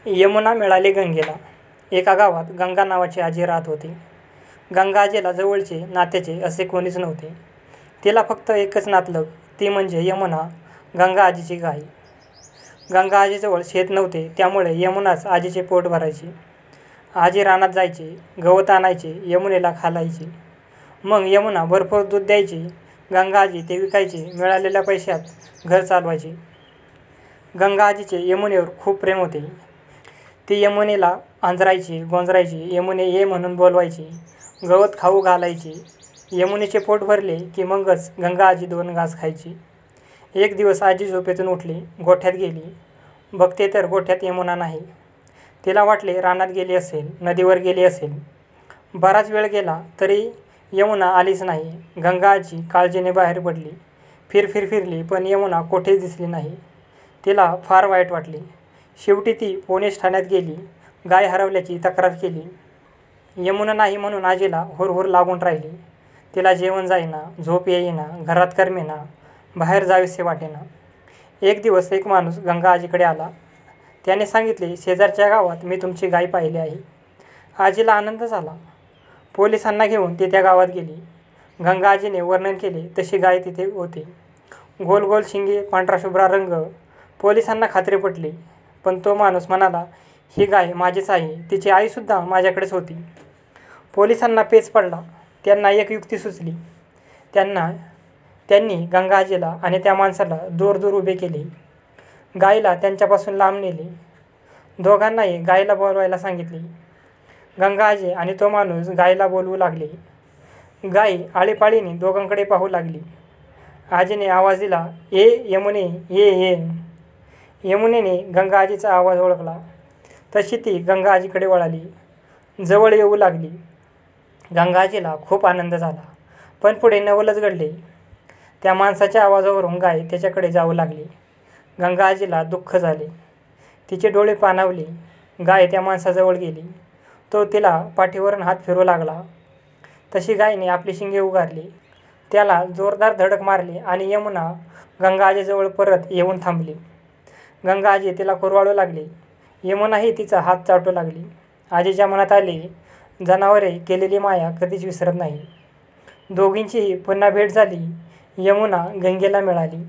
यमुना मिळाली गंगेला. एका गावात गंगा नावाची आजी राहत होती. गंगा आजीला जवळचे नात्याचे असे कोणीच नव्हते. तिला फक्त एकच नातलग, ती म्हणजे यमुना, गंगा आजीची गाय. गंगा आजीजवळ शेत नव्हते, त्यामुळे यमुनाच आजीचे पोट भरायची. आजी रानात जायची, गवत आणायची, यमुनेला घालायची. मग यमुना भरपूर दूध द्यायची. गंगा आजी ते विकायची, मिळालेल्या पैशात घर चालवायची. गंगा आजीचे यमुनेवर खूप प्रेम होते. ती यमुनेला अंजरायची, गोंजरायची, यमुने ये म्हणून बोलवायची, गवत खाऊ घालायची. यमुनेचे पोट भरले की मगच गंगा आजी 2 घास खायची. एक दिवस आजी झोपेतून उठली, गोठ्यात गेली. बघते तर गोठ्यात यमुना नाही. तिला वाटले रानात गेली असेल, नदीवर गेली असेल. बराच वेळ गेला तरी यमुना आलीच नाही. गंगा आजी काळजीने बाहेर पडली. फिरली पण यमुना कोठेच दिसली नाही. तिला फार वाईट वाटले. शेवटी ती पोलीस ठाण्यात गेली, गाय हरवल्याची तक्रार केली. यमुना नाही म्हणून आजीला हुरहुर लागून राहिली. तिला जेवण जाईना, झोप येईना, घरात करमेना, बाहेर जावेसे वाटेना. एक दिवस एक माणूस गंगा आजीकडे आला. त्याने सांगितले, शेजारच्या गावात मी तुमची गाय पाहिली आहे. आजीला आनंद झाला. पोलिसांना घेऊन ती त्या गावात गेली. गंगा आजीने वर्णन केले तशी गाय तिथे होती. गोल गोल शिंगे, पांढरा-शुभ्रा रंग. पोलिसांना खात्री पटली. पण तो माणूस म्हणाला, ही गाय माझीच आहे, तिची आईसुद्धा माझ्याकडेच होती. पोलिसांना पेच पडला. त्यांना एक युक्ती सुचली. त्यांनी गंगा आजीला आणि त्या माणसाला दूर उभे केले. गायीला त्यांच्यापासून लांब नेले. दोघांनाही गायीला बोलवायला सांगितले. गंगा आजी आणि तो माणूस गायीला बोलवू लागले. गाय आळीपाळीने दोघांकडे पाहू लागली. आजीने आवाज दिला, ये यमुने, ये. यमुनेने गंगा आजीचा आवाज ओळखला. तशी ती गंगा आजीकडे वळाली, जवळ येऊ लागली. गंगा आजीला खूप आनंद झाला. पण पुढे नवलच घडले. त्या माणसाच्या आवाजावरून गाय त्याच्याकडे जाऊ लागली. गंगा आजीला दुःख झाले. तिचे डोळे पाणावले. गाय त्या माणसाजवळ गेली. तो तिला पाठीवरून हात फिरवू लागला. तशी गायने आपली शिंगे उगारली. त्याला जोरदार धडक मारली आणि यमुना गंगा आजीजवळ परत येऊन थांबली. गंगा आजी तिला कुरवाळू लागली. यमुनाही तिचा हात चाटू लागली. आजीच्या मनात आले, जनावरे केलेली माया कधीच विसरत नाही. दोघींचीही पुन्हा भेट झाली. यमुना गंगेला मिळाली.